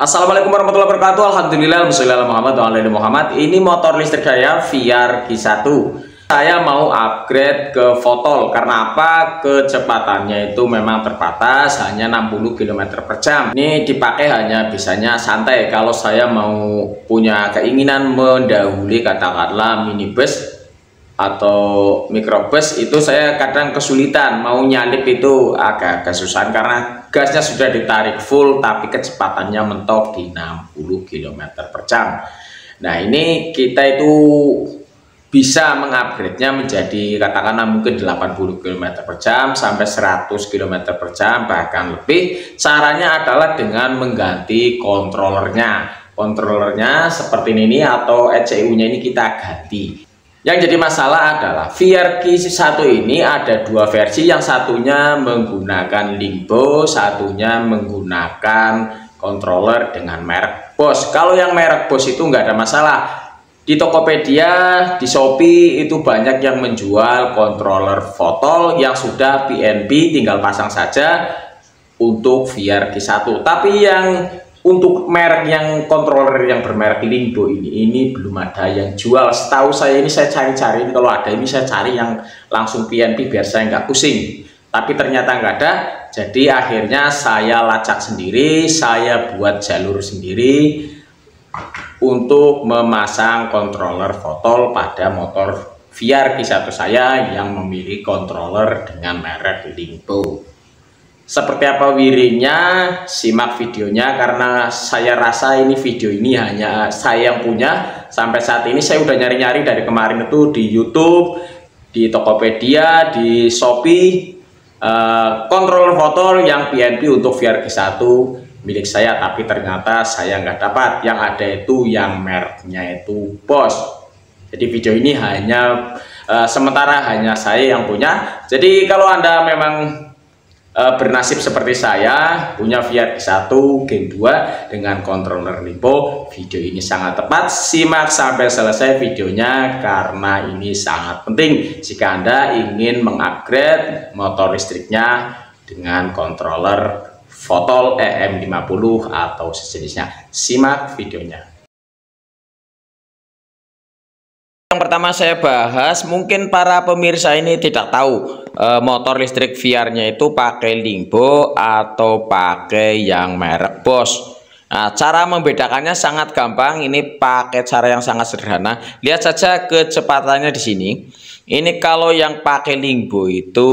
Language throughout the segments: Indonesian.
Assalamualaikum warahmatullahi wabarakatuh. Alhamdulillah wassallallahu Muhammad wa ala Muhammad. Ini motor listrik saya VR Q1. Saya mau upgrade ke Fotol. Karena apa? Kecepatannya itu memang terbatas, hanya 60 km per jam. Ini dipakai hanya bisanya santai. Kalau saya mau punya keinginan mendahului katakanlah minibus atau mikrobus, itu saya kadang kesulitan mau nyalip, itu agak kesusahan karena gasnya sudah ditarik full tapi kecepatannya mentok di 60 km per jam. Nah, ini kita itu bisa mengupgrade-nya menjadi katakanlah mungkin 80 km per jam sampai 100 km per jam bahkan lebih. Caranya adalah dengan mengganti kontrolernya. Kontrolernya seperti ini atau ECU-nya ini kita ganti. Yang jadi masalah adalah VR Q1 ini ada dua versi, yang satunya menggunakan Lingbo, satunya menggunakan controller dengan merek Bosch. Kalau yang merek Bosch itu nggak ada masalah. Di Tokopedia, di Shopee itu banyak yang menjual controller Fotol yang sudah PNP, tinggal pasang saja untuk VR Q1. Tapi yang untuk merek yang controller yang bermerek Lingbo ini belum ada yang jual. Setahu saya ini saya cari-cari, kalau ada ini saya cari yang langsung PNP biar saya nggak pusing. Tapi ternyata nggak ada. Jadi akhirnya saya lacak sendiri, saya buat jalur sendiri untuk memasang controller Fotol pada motor VR Q1 saya yang memiliki controller dengan merek Lingbo. Seperti apa wiringnya, simak videonya karena saya rasa ini video ini hanya saya yang punya. Sampai saat ini saya udah nyari-nyari dari kemarin itu di YouTube, di Tokopedia, di Shopee, controller Fotol yang PNP untuk VR Q1 milik saya, tapi ternyata saya nggak dapat. Yang ada itu yang mereknya itu Bosch. Jadi video ini hanya sementara hanya saya yang punya. Jadi kalau Anda memang bernasib seperti saya punya VR Q1 Gen 2 dengan controller Lingbo, video ini sangat tepat. Simak sampai selesai videonya karena ini sangat penting jika Anda ingin mengupgrade motor listriknya dengan controller Fotol EM50 atau sejenisnya. Simak videonya. Yang pertama saya bahas, mungkin para pemirsa ini tidak tahu motor listrik VR-nya itu pakai Lingbo atau pakai yang merek Bosch. Nah, cara membedakannya sangat gampang. Ini pakai cara yang sangat sederhana. Lihat saja kecepatannya di sini. Ini kalau yang pakai Lingbo itu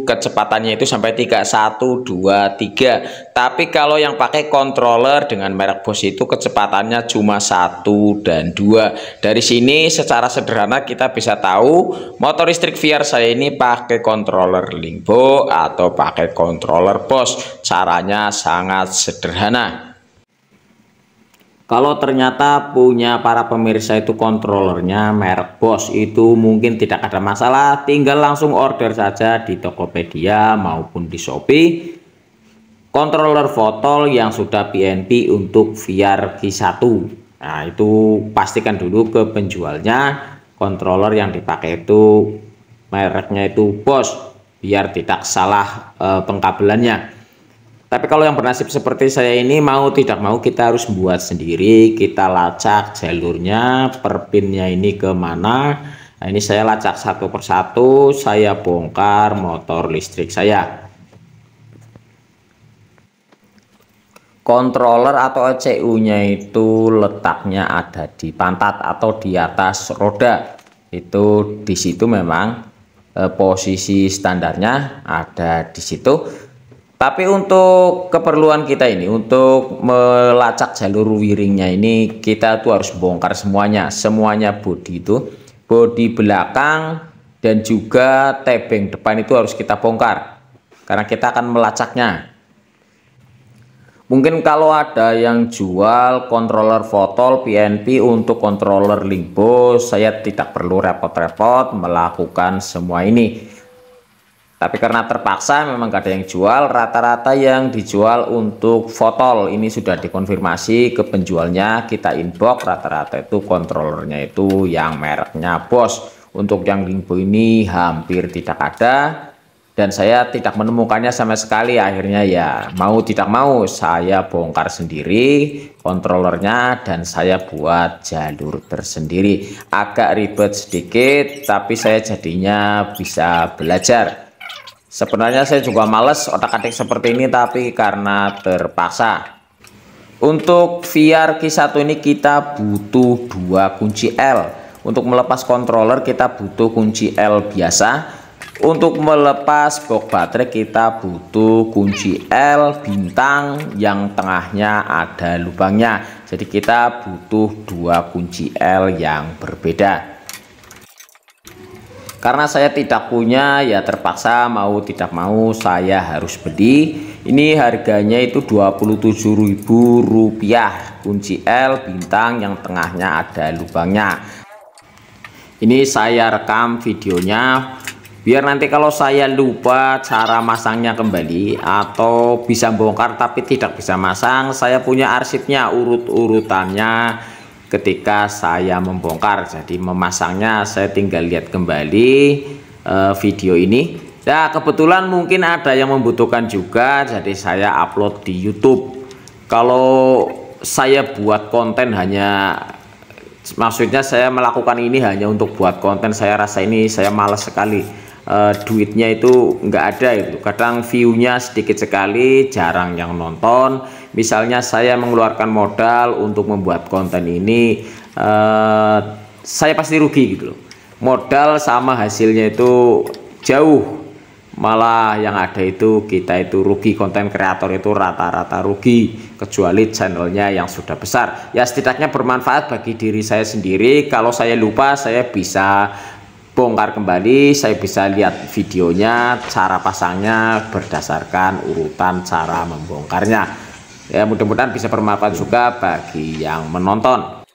kecepatannya itu sampai 3, 1, 2, 3. Tapi kalau yang pakai controller dengan merek Bosch itu kecepatannya cuma 1 dan 2. Dari sini secara sederhana kita bisa tahu motor listrik VR saya ini pakai controller Lingbo atau pakai controller Bosch. Caranya sangat sederhana. Kalau ternyata punya para pemirsa itu kontrolernya merek Bosch, itu mungkin tidak ada masalah, tinggal langsung order saja di Tokopedia maupun di Shopee controller Fotol yang sudah PNP untuk VR Q1. Nah, itu pastikan dulu ke penjualnya controller yang dipakai itu mereknya itu Bosch biar tidak salah pengkabelannya. Tapi kalau yang bernasib seperti saya ini, mau tidak mau kita harus buat sendiri. Kita lacak jalurnya, per pinnya ini kemana. Nah, ini saya lacak satu persatu, saya bongkar motor listrik saya. Controller atau ECU-nya itu letaknya ada di pantat atau di atas roda. Itu di situ memang posisi standarnya ada di situ. Tapi untuk keperluan kita ini, untuk melacak jalur wiringnya ini, kita tuh harus bongkar semuanya bodi itu, bodi belakang dan juga tebeng depan itu harus kita bongkar karena kita akan melacaknya. Mungkin kalau ada yang jual controller Fotol PNP untuk controller Lingbo, saya tidak perlu repot-repot melakukan semua ini. Tapi karena terpaksa memang gak ada yang jual, rata-rata yang dijual untuk Fotol ini sudah dikonfirmasi ke penjualnya, kita inbox, rata-rata itu kontrolernya itu yang mereknya Bosch. Untuk yang Lingbo ini hampir tidak ada. dan saya tidak menemukannya sama sekali. Akhirnya ya mau tidak mau saya bongkar sendiri kontrolernya dan saya buat jalur tersendiri. Agak ribet sedikit tapi saya jadinya bisa belajar. Sebenarnya saya juga males otak-atik seperti ini, tapi karena terpaksa. Untuk VR Q1 ini kita butuh 2 kunci L. Untuk melepas controller kita butuh kunci L biasa. Untuk melepas box baterai kita butuh kunci L bintang yang tengahnya ada lubangnya. Jadi kita butuh 2 kunci L yang berbeda. Karena saya tidak punya, ya terpaksa mau tidak mau saya harus beli. Ini harganya itu Rp27.000 kunci L bintang yang tengahnya ada lubangnya. Ini saya rekam videonya biar nanti kalau saya lupa cara masangnya kembali atau bisa bongkar tapi tidak bisa masang, saya punya arsipnya, urut-urutannya ketika saya membongkar. Jadi memasangnya saya tinggal lihat kembali video ini. Nah kebetulan mungkin ada yang membutuhkan juga, jadi saya upload di YouTube. Kalau saya buat konten hanya, maksudnya saya melakukan ini hanya untuk buat konten, saya rasa ini saya malas sekali. Duitnya itu nggak ada itu, kadang viewnya sedikit sekali, jarang yang nonton. Misalnya saya mengeluarkan modal untuk membuat konten ini, saya pasti rugi gitu loh. Modal sama hasilnya itu jauh, malah yang ada itu kita itu rugi. Konten kreator itu rata-rata rugi, kecuali channelnya yang sudah besar. Ya setidaknya bermanfaat bagi diri saya sendiri. Kalau saya lupa saya bisa bongkar kembali, saya bisa lihat videonya, cara pasangnya berdasarkan urutan cara membongkarnya. Ya mudah-mudahan bisa bermanfaat juga bagi yang menonton.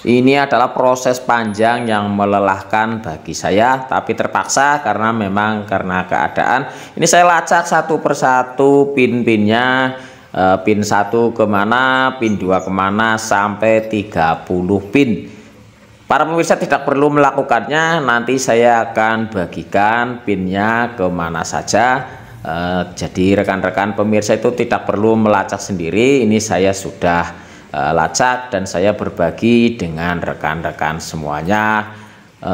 Ini adalah proses panjang yang melelahkan bagi saya, tapi terpaksa karena memang karena keadaan. Ini saya lacak satu persatu pin-pinnya, pin 1 kemana, pin 2 kemana, sampai 30 pin. Para pemirsa tidak perlu melakukannya, nanti saya akan bagikan pinnya kemana saja. Jadi rekan-rekan pemirsa itu tidak perlu melacak sendiri. Ini saya sudah lacak dan saya berbagi dengan rekan-rekan semuanya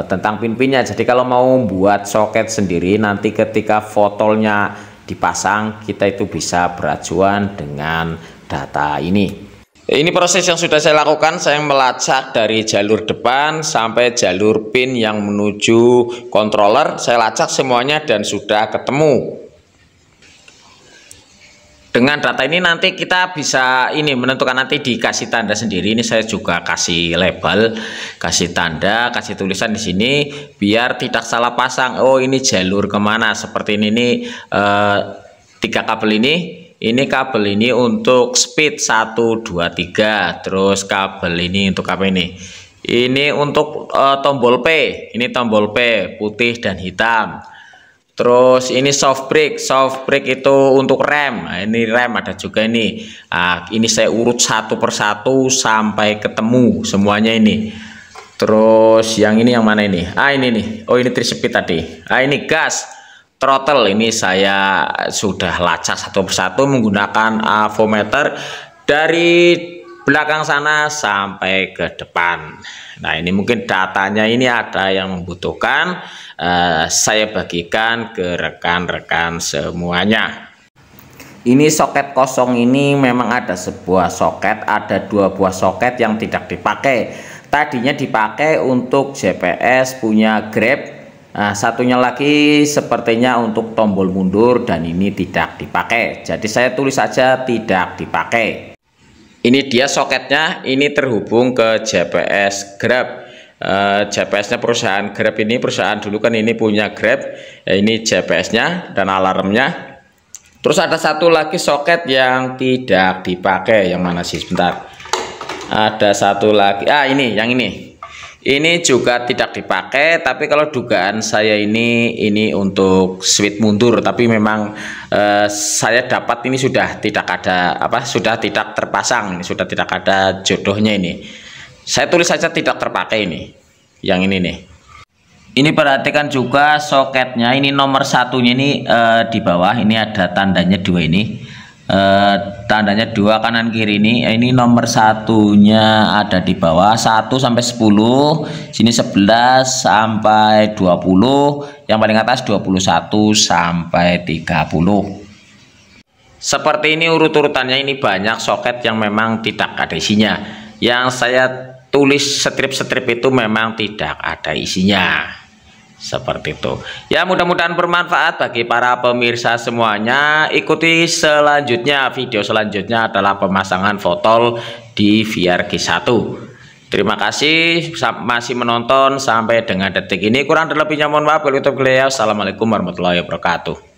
tentang pin-pinnya. Jadi kalau mau buat soket sendiri, nanti ketika fotolnya dipasang kita itu bisa beracuan dengan data ini. Ini proses yang sudah saya lakukan. Saya melacak dari jalur depan sampai jalur pin yang menuju controller. Saya lacak semuanya dan sudah ketemu. Dengan data ini nanti kita bisa ini menentukan, nanti dikasih tanda sendiri. Ini saya juga kasih label, kasih tanda, kasih tulisan di sini biar tidak salah pasang. Oh ini jalur kemana? Seperti ini 3 kabel ini. Ini kabel ini untuk speed 1, 2, 3. Terus kabel ini untuk apa ini? Ini untuk tombol P. Ini tombol P putih dan hitam. Terus ini soft break. Soft break itu untuk rem. Nah, ini rem ada juga ini. Nah, ini saya urut satu persatu sampai ketemu semuanya ini. Terus yang ini yang mana ini? Ah ini nih. Oh ini 3 speed tadi. Ah ini gas. Throttle ini saya sudah lacak satu persatu menggunakan avometer dari belakang sana sampai ke depan. Nah ini mungkin datanya ini ada yang membutuhkan, saya bagikan ke rekan-rekan semuanya. Ini soket kosong ini memang ada sebuah soket, ada 2 buah soket yang tidak dipakai. Tadinya dipakai untuk GPS punya Grab. Nah, satunya lagi sepertinya untuk tombol mundur dan ini tidak dipakai. Jadi saya tulis saja tidak dipakai. Ini dia soketnya, ini terhubung ke GPS Grab. GPS-nya perusahaan Grab ini, perusahaan dulu kan ini punya Grab. Ini GPS-nya dan alarmnya. Terus ada satu lagi soket yang tidak dipakai. Yang mana sih? Sebentar. Ada satu lagi. Ah ini, yang ini. Ini juga tidak dipakai, tapi kalau dugaan saya ini untuk switch mundur, tapi memang saya dapat ini sudah tidak ada sudah tidak terpasang, ini sudah tidak ada jodohnya ini. Saya tulis saja tidak terpakai ini. Yang ini nih. Ini perhatikan juga soketnya, ini nomor satunya ini di bawah ini ada tandanya 2 ini. Tandanya 2 kanan kiri ini nomor satunya ada di bawah 1 sampai 10, sini 11 sampai 20, yang paling atas 21 sampai 30. Seperti ini urut-urutannya, ini banyak soket yang memang tidak ada isinya. Yang saya tulis strip-strip itu memang tidak ada isinya. Seperti itu ya, mudah-mudahan bermanfaat bagi para pemirsa semuanya. Ikuti selanjutnya, video selanjutnya adalah pemasangan fotol di VR G1. Terima kasih masih menonton sampai dengan detik ini. Kurang lebihnya mohon maaf. Assalamualaikum warahmatullahi wabarakatuh.